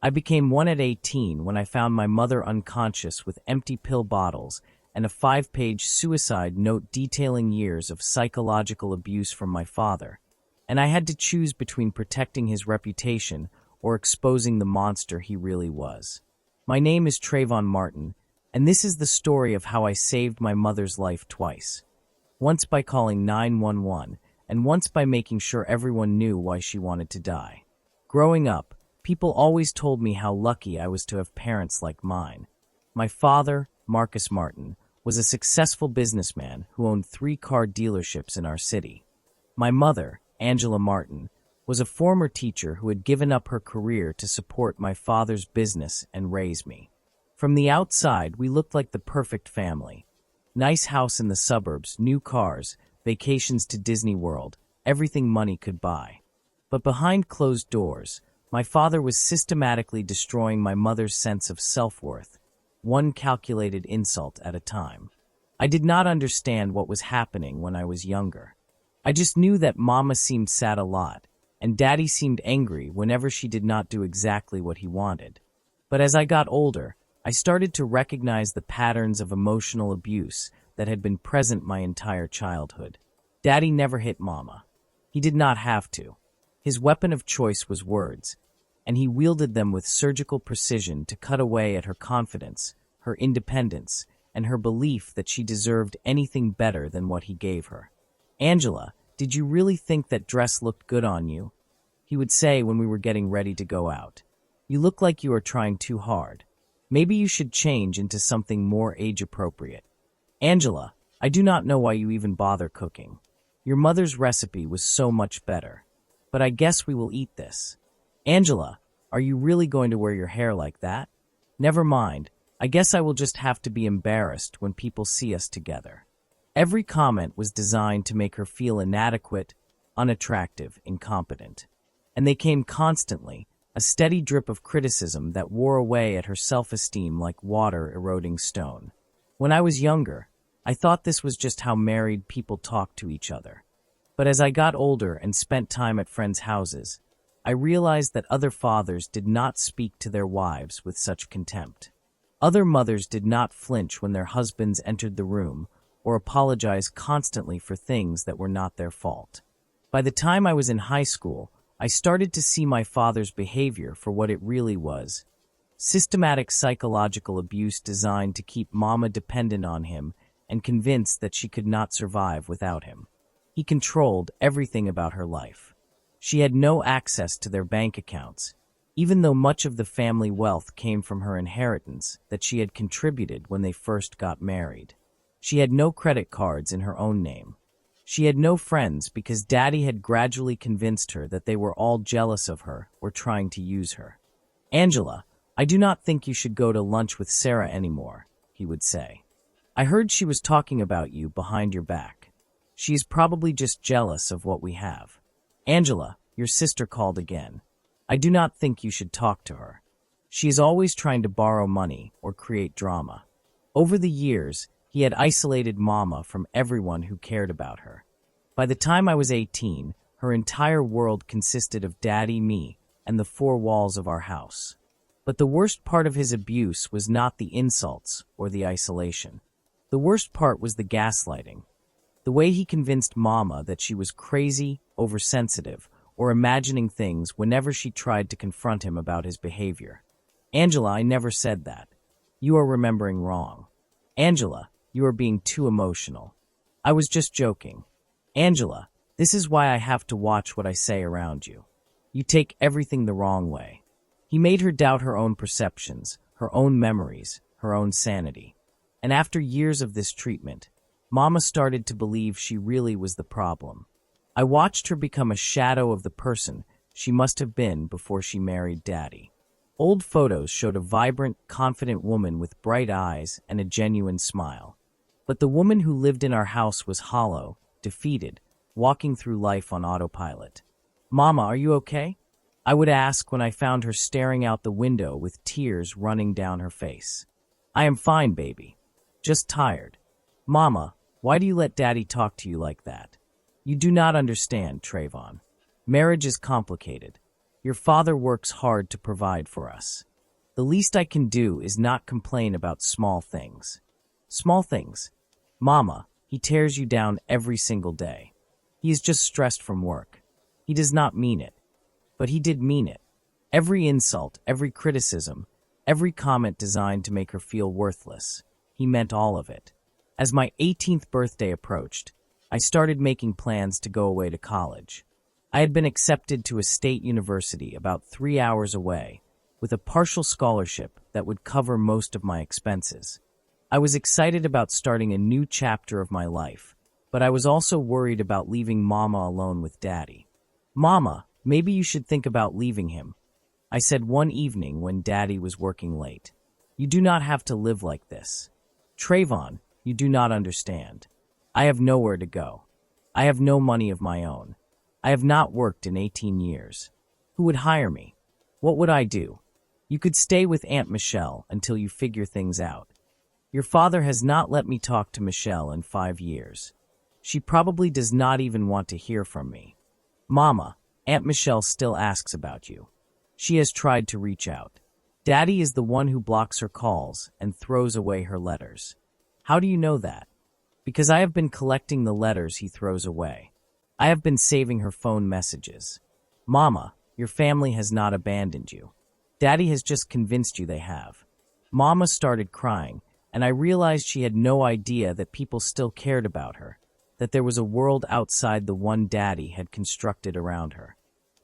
I became one at 18 when I found my mother unconscious with empty pill bottles and a 5-page suicide note detailing years of psychological abuse from my father, and I had to choose between protecting his reputation or exposing the monster he really was. My name is Trayvon Martin, and this is the story of how I saved my mother's life twice. Once by calling 911, and once by making sure everyone knew why she wanted to die. Growing up, people always told me how lucky I was to have parents like mine. My father, Marcus Martin, was a successful businessman who owned 3 car dealerships in our city. My mother, Angela Martin, was a former teacher who had given up her career to support my father's business and raise me. From the outside, we looked like the perfect family. Nice house in the suburbs, new cars, vacations to Disney World, everything money could buy. But behind closed doors, my father was systematically destroying my mother's sense of self-worth, one calculated insult at a time. I did not understand what was happening when I was younger. I just knew that Mama seemed sad a lot, and Daddy seemed angry whenever she did not do exactly what he wanted. But as I got older, I started to recognize the patterns of emotional abuse that had been present my entire childhood. Daddy never hit Mama. He did not have to. His weapon of choice was words, and he wielded them with surgical precision to cut away at her confidence, her independence, and her belief that she deserved anything better than what he gave her. "Angela, did you really think that dress looked good on you?" he would say when we were getting ready to go out. "You look like you are trying too hard. Maybe you should change into something more age-appropriate. Angela, I do not know why you even bother cooking. Your mother's recipe was so much better. But I guess we will eat this. Angela, are you really going to wear your hair like that? Never mind, I guess I will just have to be embarrassed when people see us together." Every comment was designed to make her feel inadequate, unattractive, incompetent. And they came constantly, a steady drip of criticism that wore away at her self-esteem like water eroding stone. When I was younger, I thought this was just how married people talk to each other. But as I got older and spent time at friends' houses, I realized that other fathers did not speak to their wives with such contempt. Other mothers did not flinch when their husbands entered the room or apologize constantly for things that were not their fault. By the time I was in high school, I started to see my father's behavior for what it really was: systematic psychological abuse designed to keep Mama dependent on him and convinced that she could not survive without him. He controlled everything about her life. She had no access to their bank accounts, even though much of the family wealth came from her inheritance that she had contributed when they first got married. She had no credit cards in her own name. She had no friends because Daddy had gradually convinced her that they were all jealous of her or trying to use her. "Angela, I do not think you should go to lunch with Sarah anymore," he would say. "I heard she was talking about you behind your back. She is probably just jealous of what we have. Angela, your sister called again. I do not think you should talk to her. She is always trying to borrow money or create drama." Over the years, he had isolated Mama from everyone who cared about her. By the time I was 18, her entire world consisted of Daddy, me, and the 4 walls of our house. But the worst part of his abuse was not the insults or the isolation. The worst part was the gaslighting. The way he convinced Mama that she was crazy, oversensitive, or imagining things whenever she tried to confront him about his behavior. "Angela, I never said that. You are remembering wrong. Angela, you are being too emotional. I was just joking. Angela, this is why I have to watch what I say around you. You take everything the wrong way." He made her doubt her own perceptions, her own memories, her own sanity. And after years of this treatment, Mama started to believe she really was the problem. I watched her become a shadow of the person she must have been before she married Daddy. Old photos showed a vibrant, confident woman with bright eyes and a genuine smile. But the woman who lived in our house was hollow, defeated, walking through life on autopilot. "Mama, are you okay?" I would ask when I found her staring out the window with tears running down her face. "I am fine, baby. Just tired." "Mama, why do you let Daddy talk to you like that?" "You do not understand, Trayvon. Marriage is complicated. Your father works hard to provide for us. The least I can do is not complain about small things. Small things. Mama, he tears you down every single day. He is just stressed from work. He does not mean it. But he did mean it. Every insult, every criticism, every comment designed to make her feel worthless. He meant all of it. As my 18th birthday approached, I started making plans to go away to college. I had been accepted to a state university about 3 hours away, with a partial scholarship that would cover most of my expenses. I was excited about starting a new chapter of my life, but I was also worried about leaving Mama alone with Daddy. Mama, maybe you should think about leaving him, I said one evening when Daddy was working late. You do not have to live like this. Trayvon, you do not understand. I have nowhere to go. I have no money of my own. I have not worked in 18 years. Who would hire me? What would I do? You could stay with Aunt Michelle until you figure things out. Your father has not let me talk to Michelle in 5 years. She probably does not even want to hear from me. Mama, Aunt Michelle still asks about you. She has tried to reach out. Daddy is the one who blocks her calls and throws away her letters. How do you know that? Because I have been collecting the letters he throws away. I have been saving her phone messages. Mama, your family has not abandoned you. Daddy has just convinced you they have. Mama started crying, and I realized she had no idea that people still cared about her, that there was a world outside the one Daddy had constructed around her.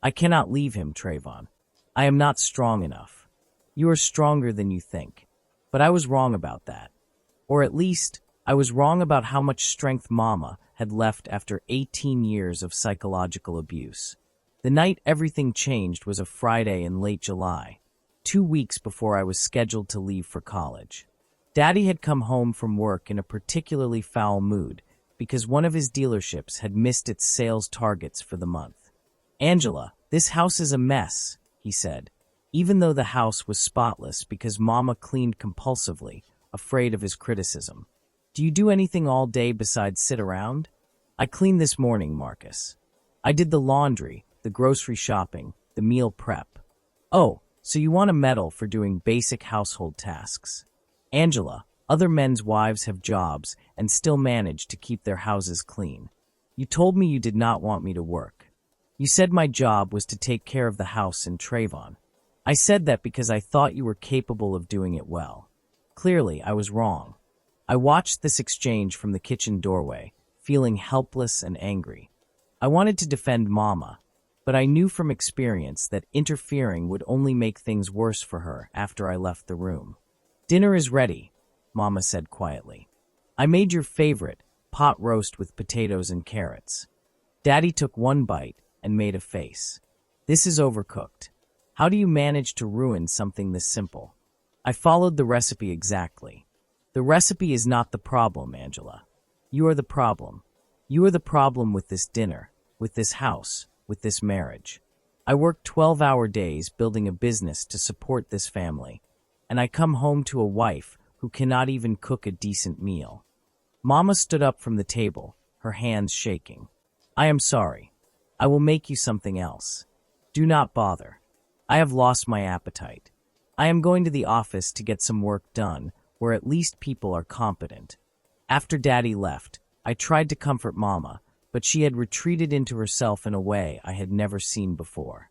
I cannot leave him, Trayvon. I am not strong enough. You are stronger than you think. But I was wrong about that. Or at least, I was wrong about how much strength Mama had left after 18 years of psychological abuse. The night everything changed was a Friday in late July, 2 weeks before I was scheduled to leave for college. Daddy had come home from work in a particularly foul mood because one of his dealerships had missed its sales targets for the month. Angela, this house is a mess, he said, even though the house was spotless because Mama cleaned compulsively, afraid of his criticism. Do you do anything all day besides sit around? I cleaned this morning, Marcus. I did the laundry, the grocery shopping, the meal prep. Oh, so you want a medal for doing basic household tasks. Angela, other men's wives have jobs and still manage to keep their houses clean. You told me you did not want me to work. You said my job was to take care of the house in Trayvon. I said that because I thought you were capable of doing it well. Clearly, I was wrong. I watched this exchange from the kitchen doorway, feeling helpless and angry. I wanted to defend Mama, but I knew from experience that interfering would only make things worse for her after I left the room. Dinner is ready, Mama said quietly. I made your favorite, pot roast with potatoes and carrots. Daddy took one bite and made a face. This is overcooked. How do you manage to ruin something this simple? I followed the recipe exactly. The recipe is not the problem, Angela. You are the problem. You are the problem with this dinner, with this house, with this marriage. I work 12-hour days building a business to support this family, and I come home to a wife who cannot even cook a decent meal. Mama stood up from the table, her hands shaking. I am sorry. I will make you something else. Do not bother. I have lost my appetite. I am going to the office to get some work done, where at least people are competent. After Daddy left, I tried to comfort Mama, but she had retreated into herself in a way I had never seen before.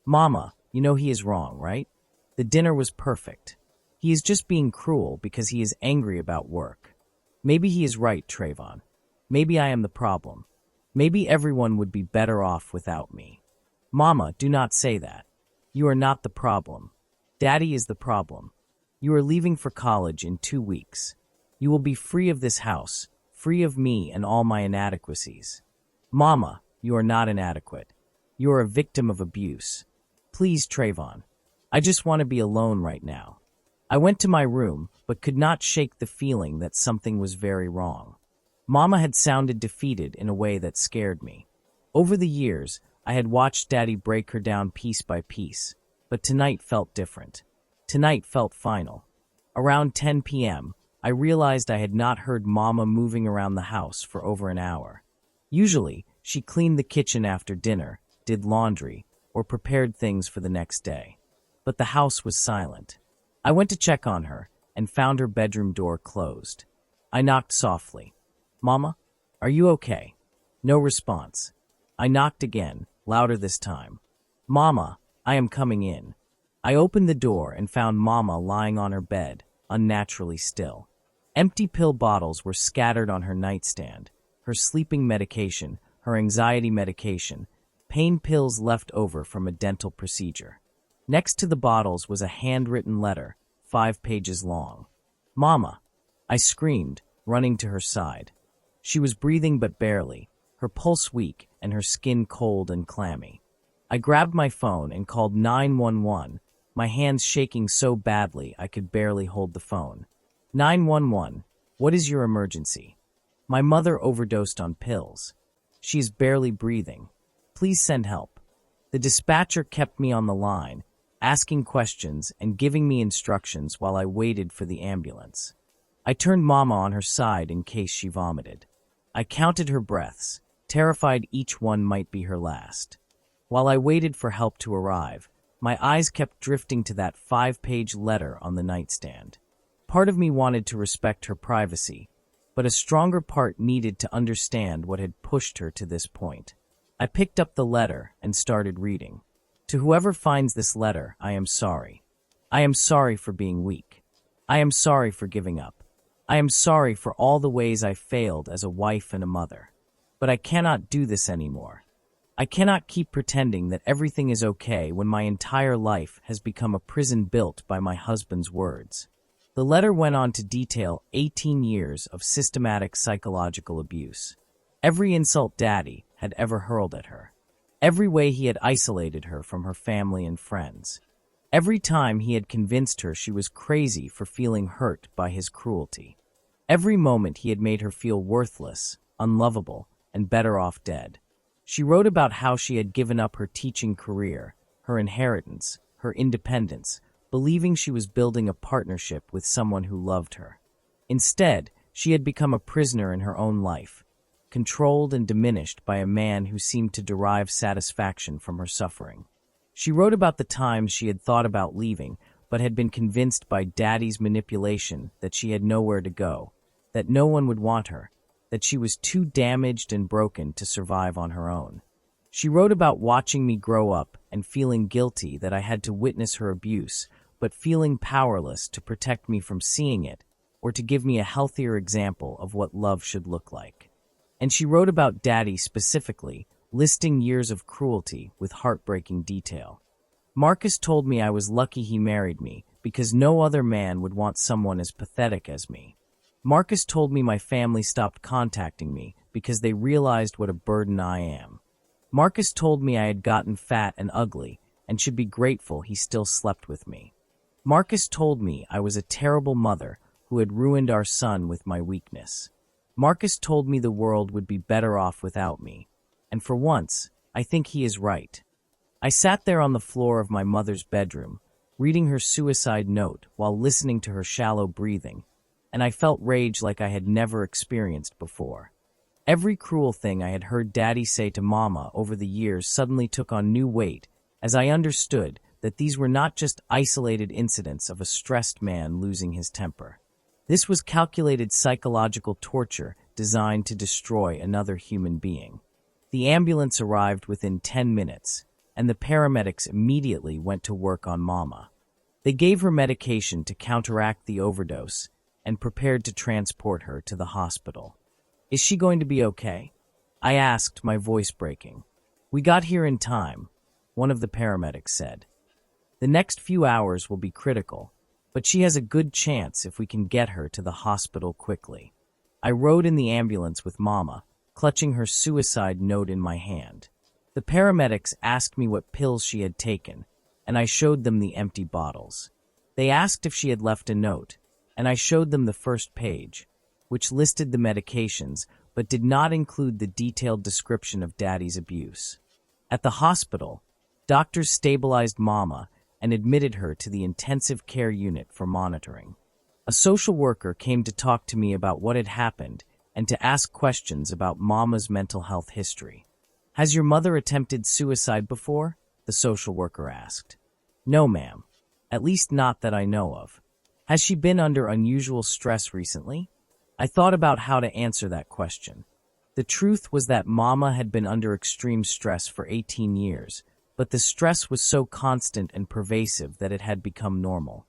Mama, you know he is wrong, right? The dinner was perfect. He is just being cruel because he is angry about work. Maybe he is right, Trayvon. Maybe I am the problem. Maybe everyone would be better off without me. Mama, do not say that. You are not the problem. Daddy is the problem. You are leaving for college in 2 weeks. You will be free of this house, free of me and all my inadequacies. Mama, you are not inadequate. You are a victim of abuse. Please, Trayvon. I just want to be alone right now. I went to my room, but could not shake the feeling that something was very wrong. Mama had sounded defeated in a way that scared me. Over the years, I had watched Daddy break her down piece by piece, but tonight felt different. Tonight felt final. Around 10 p.m., I realized I had not heard Mama moving around the house for over an hour. Usually, she cleaned the kitchen after dinner, did laundry, or prepared things for the next day. But the house was silent. I went to check on her and found her bedroom door closed. I knocked softly. "Mama, are you okay?" No response. I knocked again, louder this time. "Mama, I am coming in." I opened the door and found Mama lying on her bed, unnaturally still. Empty pill bottles were scattered on her nightstand, her sleeping medication, her anxiety medication, pain pills left over from a dental procedure. Next to the bottles was a handwritten letter, 5 pages long. "Mama!" I screamed, running to her side. She was breathing but barely, her pulse weak and her skin cold and clammy. I grabbed my phone and called 911, my hands shaking so badly I could barely hold the phone. "911, what is your emergency?" "My mother overdosed on pills. She is barely breathing. Please send help." The dispatcher kept me on the line, asking questions and giving me instructions while I waited for the ambulance. I turned Mama on her side in case she vomited. I counted her breaths, terrified each one might be her last. While I waited for help to arrive, my eyes kept drifting to that 5-page letter on the nightstand. Part of me wanted to respect her privacy, but a stronger part needed to understand what had pushed her to this point. I picked up the letter and started reading. "To whoever finds this letter, I am sorry. I am sorry for being weak. I am sorry for giving up. I am sorry for all the ways I failed as a wife and a mother. But I cannot do this anymore. I cannot keep pretending that everything is okay when my entire life has become a prison built by my husband's words." The letter went on to detail 18 years of systematic psychological abuse. Every insult Daddy had ever hurled at her. Every way he had isolated her from her family and friends. Every time he had convinced her she was crazy for feeling hurt by his cruelty. Every moment he had made her feel worthless, unlovable, and better off dead. She wrote about how she had given up her teaching career, her inheritance, her independence, believing she was building a partnership with someone who loved her. Instead, she had become a prisoner in her own life, controlled and diminished by a man who seemed to derive satisfaction from her suffering. She wrote about the times she had thought about leaving, but had been convinced by Daddy's manipulation that she had nowhere to go, that no one would want her, that she was too damaged and broken to survive on her own. She wrote about watching me grow up and feeling guilty that I had to witness her abuse, but feeling powerless to protect me from seeing it or to give me a healthier example of what love should look like. And she wrote about Daddy specifically, listing years of cruelty with heartbreaking detail. "Marcus told me I was lucky he married me because no other man would want someone as pathetic as me. Marcus told me my family stopped contacting me because they realized what a burden I am. Marcus told me I had gotten fat and ugly and should be grateful he still slept with me. Marcus told me I was a terrible mother who had ruined our son with my weakness. Marcus told me the world would be better off without me, and for once, I think he is right." I sat there on the floor of my mother's bedroom, reading her suicide note while listening to her shallow breathing, and I felt rage like I had never experienced before. Every cruel thing I had heard Daddy say to Mama over the years suddenly took on new weight as I understood that these were not just isolated incidents of a stressed man losing his temper. This was calculated psychological torture designed to destroy another human being. The ambulance arrived within 10 minutes, and the paramedics immediately went to work on Mama. They gave her medication to counteract the overdose and prepared to transport her to the hospital. "Is she going to be okay?" I asked, my voice breaking. "We got here in time," one of the paramedics said. "The next few hours will be critical, but she has a good chance if we can get her to the hospital quickly." I rode in the ambulance with Mama, clutching her suicide note in my hand. The paramedics asked me what pills she had taken, and I showed them the empty bottles. They asked if she had left a note, and I showed them the first page, which listed the medications but did not include the detailed description of Daddy's abuse. At the hospital, doctors stabilized Mama and admitted her to the intensive care unit for monitoring. A social worker came to talk to me about what had happened and to ask questions about Mama's mental health history. "Has your mother attempted suicide before?" the social worker asked. No, ma'am. At least not that I know of. Has she been under unusual stress recently? I thought about how to answer that question. The truth was that Mama had been under extreme stress for 18 years, but the stress was so constant and pervasive that it had become normal.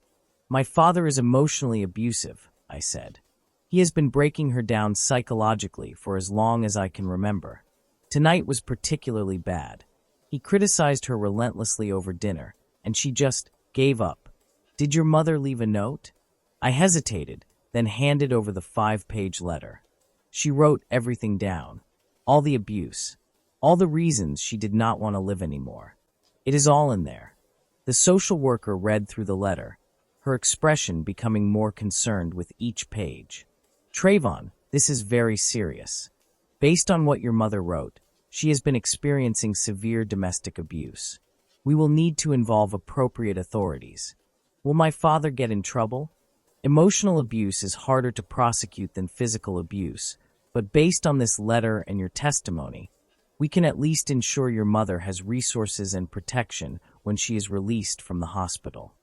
My father is emotionally abusive, I said. He has been breaking her down psychologically for as long as I can remember. Tonight was particularly bad. He criticized her relentlessly over dinner, and she just gave up. Did your mother leave a note? I hesitated, then handed over the 5-page letter. She wrote everything down. All the abuse. All the reasons she did not want to live anymore. It is all in there. The social worker read through the letter, her expression becoming more concerned with each page. Trayvon, this is very serious. Based on what your mother wrote, she has been experiencing severe domestic abuse. We will need to involve appropriate authorities. Will my father get in trouble? Emotional abuse is harder to prosecute than physical abuse, but based on this letter and your testimony, we can at least ensure your mother has resources and protection when she is released from the hospital.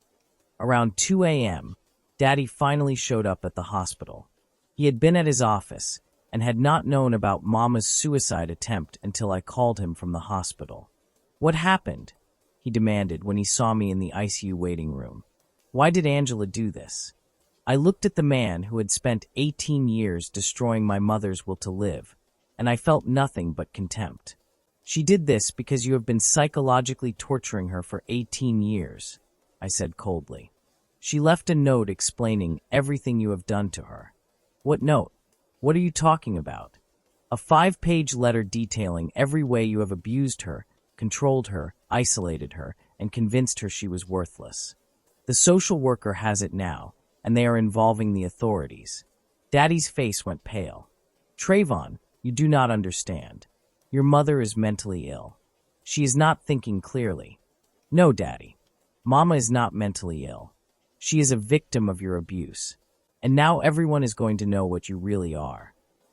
Around 2 a.m., Daddy finally showed up at the hospital. He had been at his office and had not known about Mama's suicide attempt until I called him from the hospital. What happened? He demanded when he saw me in the ICU waiting room. Why did Angela do this? I looked at the man who had spent 18 years destroying my mother's will to live, and I felt nothing but contempt. She did this because you have been psychologically torturing her for 18 years, I said coldly. She left a note explaining everything you have done to her. What note? What are you talking about? A 5-page letter detailing every way you have abused her, controlled her, isolated her, and convinced her she was worthless. The social worker has it now, and they are involving the authorities. Daddy's face went pale. Trayvon, you do not understand. Your mother is mentally ill. She is not thinking clearly. No, Daddy. Mama is not mentally ill. She is a victim of your abuse. And now everyone is going to know what you really are.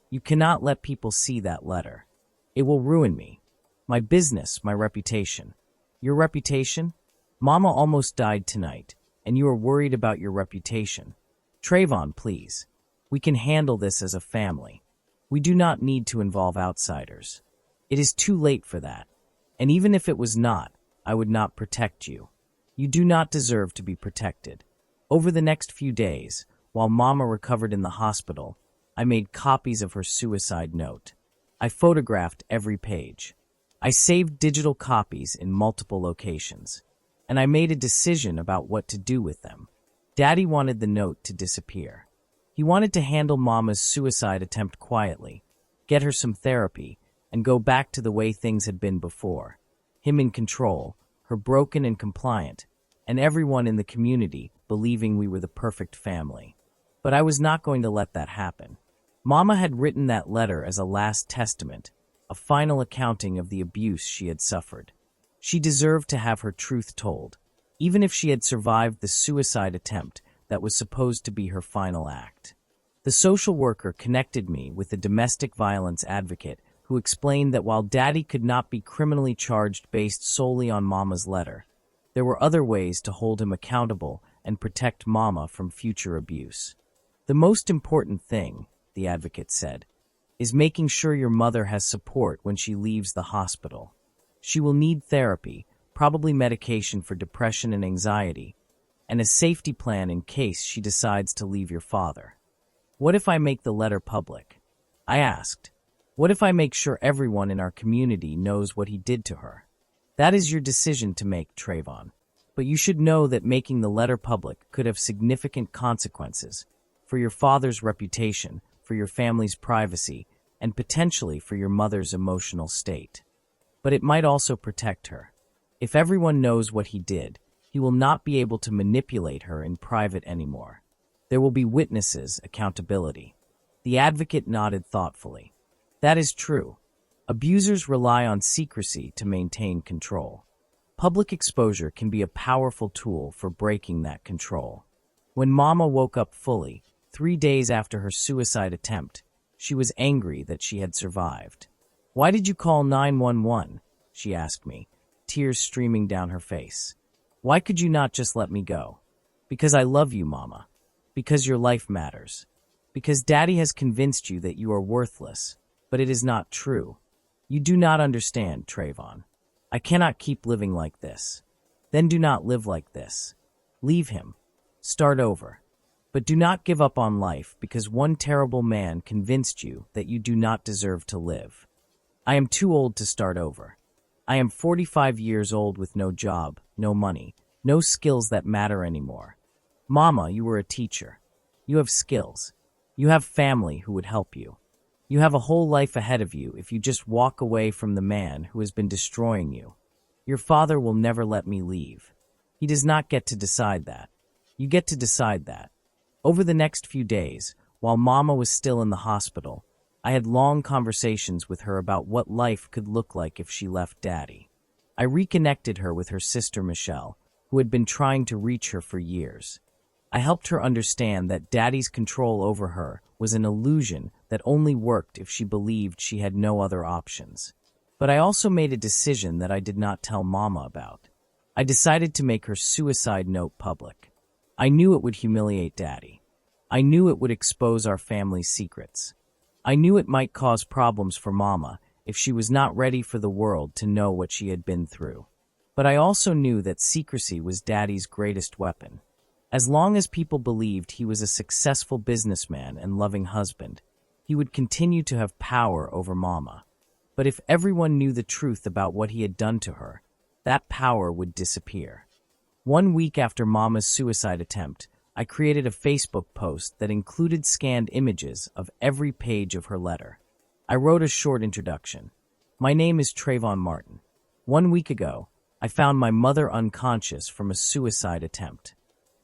You cannot let people see that letter. It will ruin me. My business, my reputation. Your reputation? Mama almost died tonight, and you are worried about your reputation. Trayvon, please. We can handle this as a family. We do not need to involve outsiders. It is too late for that. And even if it was not, I would not protect you. You do not deserve to be protected. Over the next few days, while Mama recovered in the hospital, I made copies of her suicide note. I photographed every page. I saved digital copies in multiple locations. And I made a decision about what to do with them. Daddy wanted the note to disappear. He wanted to handle Mama's suicide attempt quietly, get her some therapy, and go back to the way things had been before. Him in control, her broken and compliant, and everyone in the community believing we were the perfect family. But I was not going to let that happen. Mama had written that letter as a last testament, a final accounting of the abuse she had suffered. She deserved to have her truth told, even if she had survived the suicide attempt that was supposed to be her final act. The social worker connected me with a domestic violence advocate who explained that while Daddy could not be criminally charged based solely on Mama's letter, there were other ways to hold him accountable and protect Mama from future abuse. The most important thing, the advocate said, is making sure your mother has support when she leaves the hospital. She will need therapy, probably medication for depression and anxiety, and a safety plan in case she decides to leave your father. What if I make the letter public? I asked. What if I make sure everyone in our community knows what he did to her? That is your decision to make, Trayvon. But you should know that making the letter public could have significant consequences for your father's reputation, for your family's privacy, and potentially for your mother's emotional state. But it might also protect her. If everyone knows what he did, he will not be able to manipulate her in private anymore. There will be witnesses, accountability. The advocate nodded thoughtfully. That is true. Abusers rely on secrecy to maintain control. Public exposure can be a powerful tool for breaking that control. When Mama woke up fully, 3 days after her suicide attempt, she was angry that she had survived. Why did you call 911? She asked me, tears streaming down her face. Why could you not just let me go? Because I love you, Mama. Because your life matters. Because Daddy has convinced you that you are worthless, but it is not true. You do not understand, Trayvon. I cannot keep living like this. Then do not live like this. Leave him. Start over. But do not give up on life because one terrible man convinced you that you do not deserve to live. I am too old to start over. I am 45 years old with no job, no money, no skills that matter anymore. Mama, you were a teacher. You have skills. You have family who would help you. You have a whole life ahead of you if you just walk away from the man who has been destroying you. Your father will never let me leave. He does not get to decide that. You get to decide that. Over the next few days, while Mama was still in the hospital, I had long conversations with her about what life could look like if she left Daddy. I reconnected her with her sister Michelle, who had been trying to reach her for years. I helped her understand that Daddy's control over her was an illusion that only worked if she believed she had no other options. But I also made a decision that I did not tell Mama about. I decided to make her suicide note public. I knew it would humiliate Daddy. I knew it would expose our family's secrets. I knew it might cause problems for Mama if she was not ready for the world to know what she had been through. But I also knew that secrecy was Daddy's greatest weapon. As long as people believed he was a successful businessman and loving husband, he would continue to have power over Mama. But if everyone knew the truth about what he had done to her, that power would disappear. 1 week after Mama's suicide attempt, I created a Facebook post that included scanned images of every page of her letter. I wrote a short introduction. My name is Trayvon Martin. 1 week ago, I found my mother unconscious from a suicide attempt.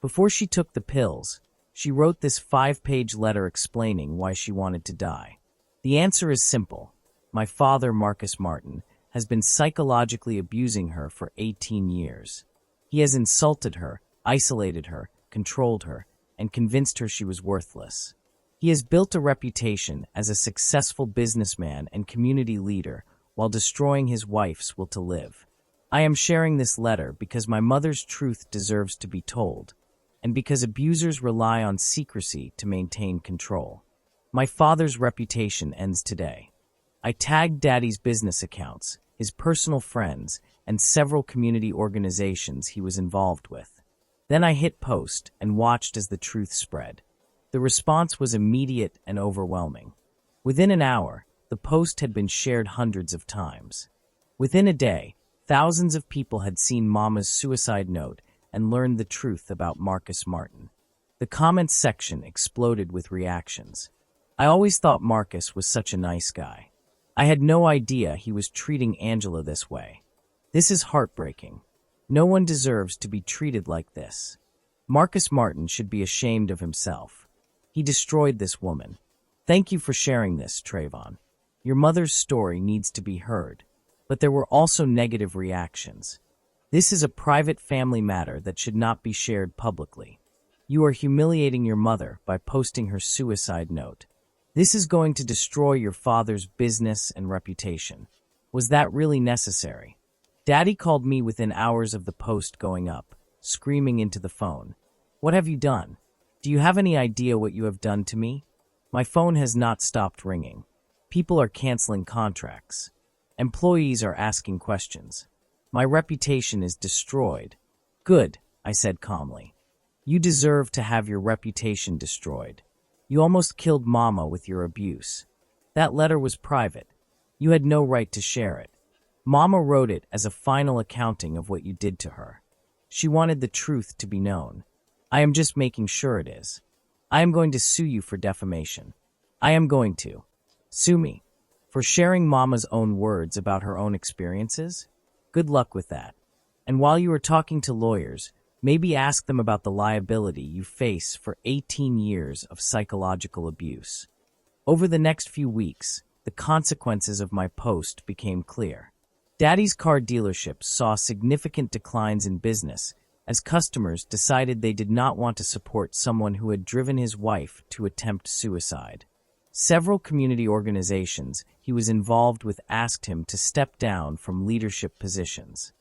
Before she took the pills, she wrote this 5-page letter explaining why she wanted to die. The answer is simple. My father, Marcus Martin, has been psychologically abusing her for 18 years. He has insulted her, isolated her, controlled her, and convinced her she was worthless. He has built a reputation as a successful businessman and community leader while destroying his wife's will to live. I am sharing this letter because my mother's truth deserves to be told, and because abusers rely on secrecy to maintain control. My father's reputation ends today. I tagged Daddy's business accounts, his personal friends, and several community organizations he was involved with. Then I hit post and watched as the truth spread. The response was immediate and overwhelming. Within an hour, the post had been shared hundreds of times. Within a day, thousands of people had seen Mama's suicide note and learned the truth about Marcus Martin. The comments section exploded with reactions. I always thought Marcus was such a nice guy. I had no idea he was treating Angela this way. This is heartbreaking. No one deserves to be treated like this. Marcus Martin should be ashamed of himself. He destroyed this woman. Thank you for sharing this, Trayvon. Your mother's story needs to be heard. But there were also negative reactions. This is a private family matter that should not be shared publicly. You are humiliating your mother by posting her suicide note. This is going to destroy your father's business and reputation. Was that really necessary? Daddy called me within hours of the post going up, screaming into the phone. What have you done? Do you have any idea what you have done to me? My phone has not stopped ringing. People are canceling contracts. Employees are asking questions. My reputation is destroyed. Good, I said calmly. You deserve to have your reputation destroyed. You almost killed Mama with your abuse. That letter was private. You had no right to share it. Mama wrote it as a final accounting of what you did to her. She wanted the truth to be known. I am just making sure it is. I am going to sue you for defamation. I am going to. Sue me. For sharing Mama's own words about her own experiences? Good luck with that. And while you are talking to lawyers, maybe ask them about the liability you face for 18 years of psychological abuse. Over the next few weeks, the consequences of my post became clear. Daddy's car dealerships saw significant declines in business as customers decided they did not want to support someone who had driven his wife to attempt suicide. Several community organizations he was involved with asked him to step down from leadership positions.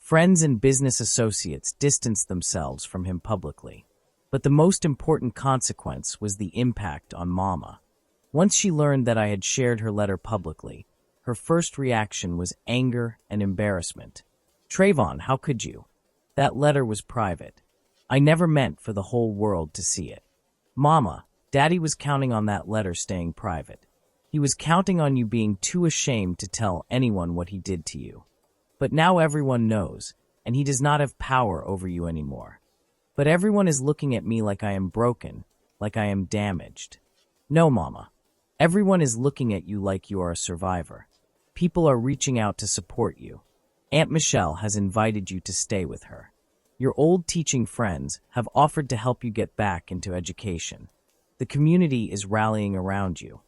Friends and business associates distanced themselves from him publicly. But the most important consequence was the impact on Mama. Once she learned that I had shared her letter publicly, her first reaction was anger and embarrassment. "Trayvon, how could you? That letter was private. I never meant for the whole world to see it." "Mama, Daddy was counting on that letter staying private. He was counting on you being too ashamed to tell anyone what he did to you. But now everyone knows, and he does not have power over you anymore. But everyone is looking at me like I am broken, like I am damaged." "No, Mama. Everyone is looking at you like you are a survivor. People are reaching out to support you. Aunt Michelle has invited you to stay with her. Your old teaching friends have offered to help you get back into education. The community is rallying around you."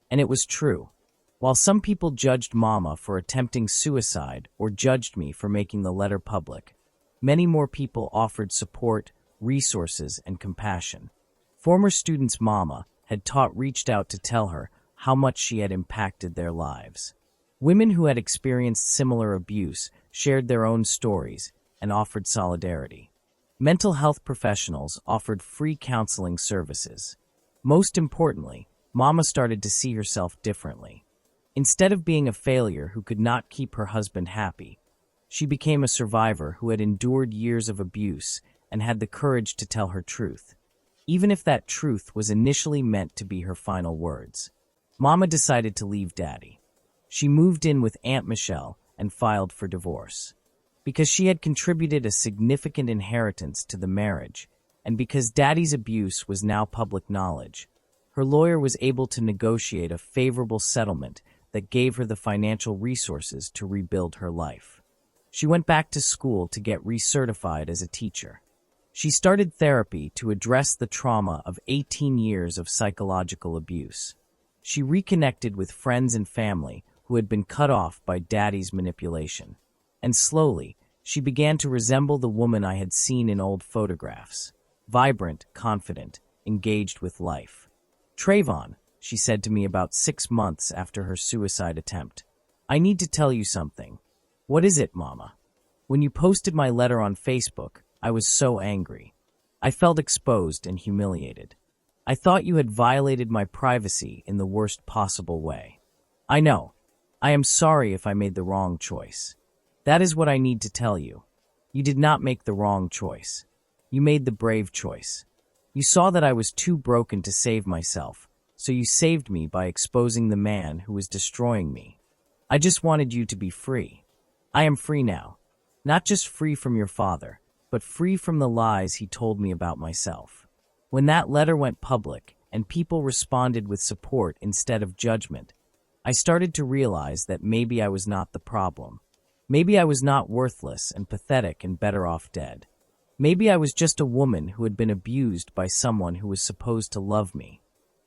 And it was true. While some people judged Mama for attempting suicide or judged me for making the letter public, many more people offered support, resources, and compassion. Former students Mama had taught reached out to tell her how much she had impacted their lives. Women who had experienced similar abuse shared their own stories and offered solidarity. Mental health professionals offered free counseling services. Most importantly, Mama started to see herself differently. Instead of being a failure who could not keep her husband happy, she became a survivor who had endured years of abuse and had the courage to tell her truth, even if that truth was initially meant to be her final words. Mama decided to leave Daddy. She moved in with Aunt Michelle and filed for divorce. Because she had contributed a significant inheritance to the marriage, and because Daddy's abuse was now public knowledge, her lawyer was able to negotiate a favorable settlement that gave her the financial resources to rebuild her life. She went back to school to get recertified as a teacher. She started therapy to address the trauma of 18 years of psychological abuse. She reconnected with friends and family who had been cut off by Daddy's manipulation. And slowly, she began to resemble the woman I had seen in old photographs. Vibrant, confident, engaged with life. "Trayvon," she said to me about 6 months after her suicide attempt, "I need to tell you something." "What is it, Mama?" "When you posted my letter on Facebook, I was so angry. I felt exposed and humiliated. I thought you had violated my privacy in the worst possible way. I know. I am sorry if I made the wrong choice. That is what I need to tell you. You did not make the wrong choice. You made the brave choice. You saw that I was too broken to save myself, so you saved me by exposing the man who was destroying me. I just wanted you to be free. I am free now. Not just free from your father, but free from the lies he told me about myself." When that letter went public and people responded with support instead of judgment, I started to realize that maybe I was not the problem. Maybe I was not worthless and pathetic and better off dead. Maybe I was just a woman who had been abused by someone who was supposed to love me.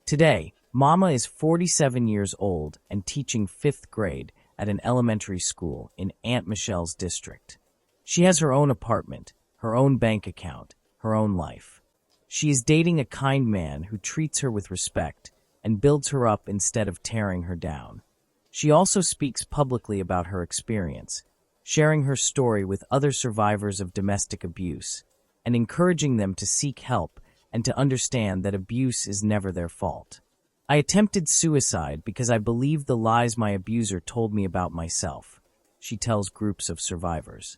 Today, Mama is 47 years old and teaching 5th grade at an elementary school in Aunt Michelle's district. She has her own apartment, her own bank account, her own life. She is dating a kind man who treats her with respect and builds her up instead of tearing her down. She also speaks publicly about her experience, sharing her story with other survivors of domestic abuse, and encouraging them to seek help and to understand that abuse is never their fault. "I attempted suicide because I believed the lies my abuser told me about myself," she tells groups of survivors.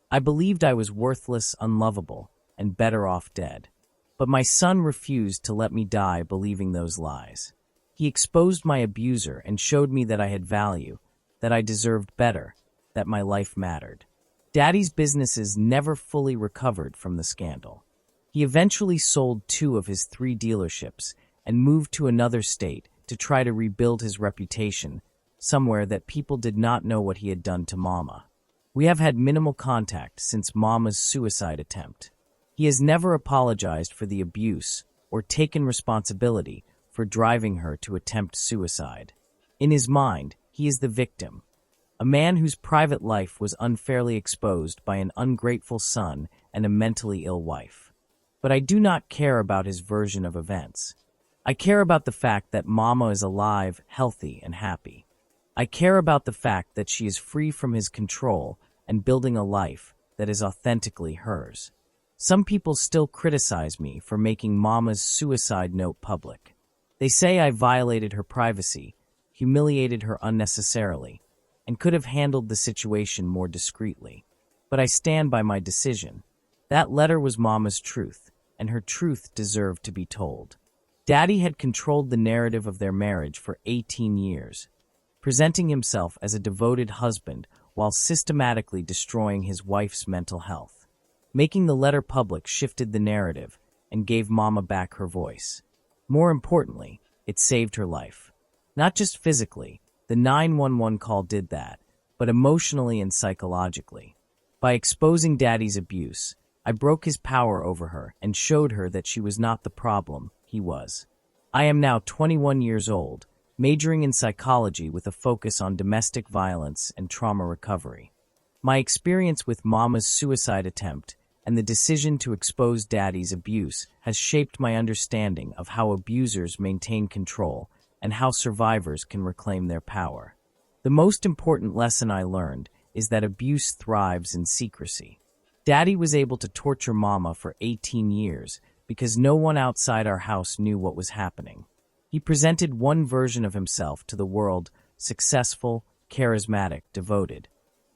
"I believed I was worthless, unlovable, and better off dead. But my son refused to let me die believing those lies. He exposed my abuser and showed me that I had value, that I deserved better, that my life mattered." Daddy's businesses never fully recovered from the scandal. He eventually sold 2 of his 3 dealerships and moved to another state to try to rebuild his reputation, somewhere that people did not know what he had done to Mama. We have had minimal contact since Mama's suicide attempt. He has never apologized for the abuse or taken responsibility for driving her to attempt suicide. In his mind, he is the victim, a man whose private life was unfairly exposed by an ungrateful son and a mentally ill wife. But I do not care about his version of events. I care about the fact that Mama is alive, healthy, and happy. I care about the fact that she is free from his control and building a life that is authentically hers. Some people still criticize me for making Mama's suicide note public. They say I violated her privacy, humiliated her unnecessarily, and could have handled the situation more discreetly. But I stand by my decision. That letter was Mama's truth, and her truth deserved to be told. Daddy had controlled the narrative of their marriage for 18 years, presenting himself as a devoted husband while systematically destroying his wife's mental health. Making the letter public shifted the narrative and gave Mama back her voice. More importantly, it saved her life. Not just physically, the 911 call did that, but emotionally and psychologically. By exposing Daddy's abuse, I broke his power over her and showed her that she was not the problem, he was. I am now 21 years old, majoring in psychology with a focus on domestic violence and trauma recovery. My experience with Mama's suicide attempt and the decision to expose Daddy's abuse has shaped my understanding of how abusers maintain control and how survivors can reclaim their power. The most important lesson I learned is that abuse thrives in secrecy. Daddy was able to torture Mama for 18 years because no one outside our house knew what was happening. He presented one version of himself to the world, successful, charismatic, devoted,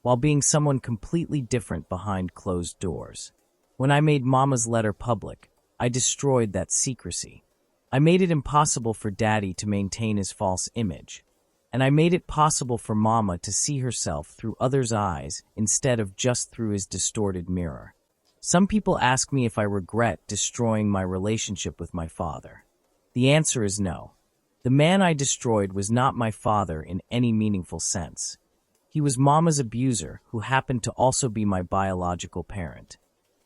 while being someone completely different behind closed doors. When I made Mama's letter public, I destroyed that secrecy. I made it impossible for Daddy to maintain his false image, and I made it possible for Mama to see herself through others' eyes instead of just through his distorted mirror. Some people ask me if I regret destroying my relationship with my father. The answer is no. The man I destroyed was not my father in any meaningful sense. He was Mama's abuser who happened to also be my biological parent.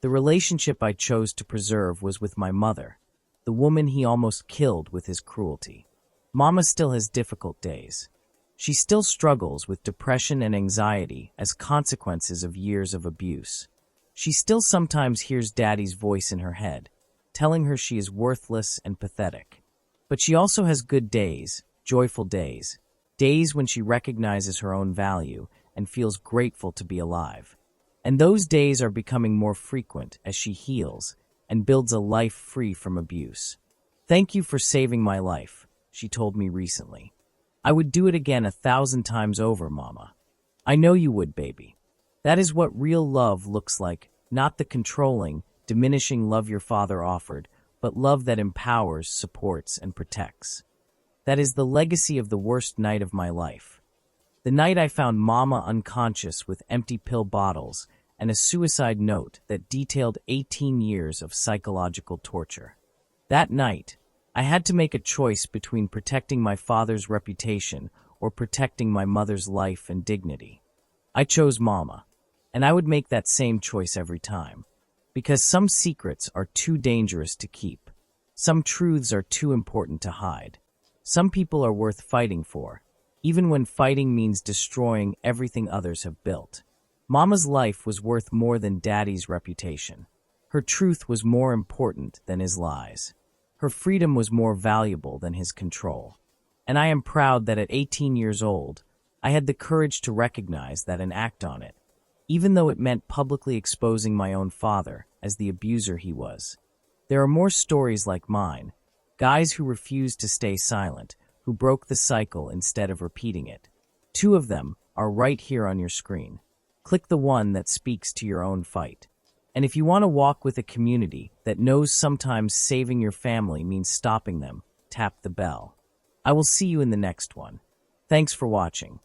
The relationship I chose to preserve was with my mother, the woman he almost killed with his cruelty. Mama still has difficult days. She still struggles with depression and anxiety as consequences of years of abuse. She still sometimes hears Daddy's voice in her head, telling her she is worthless and pathetic. But she also has good days, joyful days, days when she recognizes her own value and feels grateful to be alive. And those days are becoming more frequent as she heals and builds a life free from abuse. "Thank you for saving my life," she told me recently. "I would do it again 1,000 times over, Mama." "I know you would, baby." That is what real love looks like, not the controlling, diminishing love your father offered, but love that empowers, supports, and protects. That is the legacy of the worst night of my life. The night I found Mama unconscious with empty pill bottles and a suicide note that detailed 18 years of psychological torture. That night, I had to make a choice between protecting my father's reputation or protecting my mother's life and dignity. I chose Mama, and I would make that same choice every time. Because some secrets are too dangerous to keep. Some truths are too important to hide. Some people are worth fighting for, even when fighting means destroying everything others have built. Mama's life was worth more than Daddy's reputation. Her truth was more important than his lies. Her freedom was more valuable than his control. And I am proud that at 18 years old, I had the courage to recognize that and act on it, even though it meant publicly exposing my own father as the abuser he was. There are more stories like mine, guys who refused to stay silent, who broke the cycle instead of repeating it. 2 of them are right here on your screen. Click the one that speaks to your own fight. And if you want to walk with a community that knows sometimes saving your family means stopping them, tap the bell. I will see you in the next one. Thanks for watching.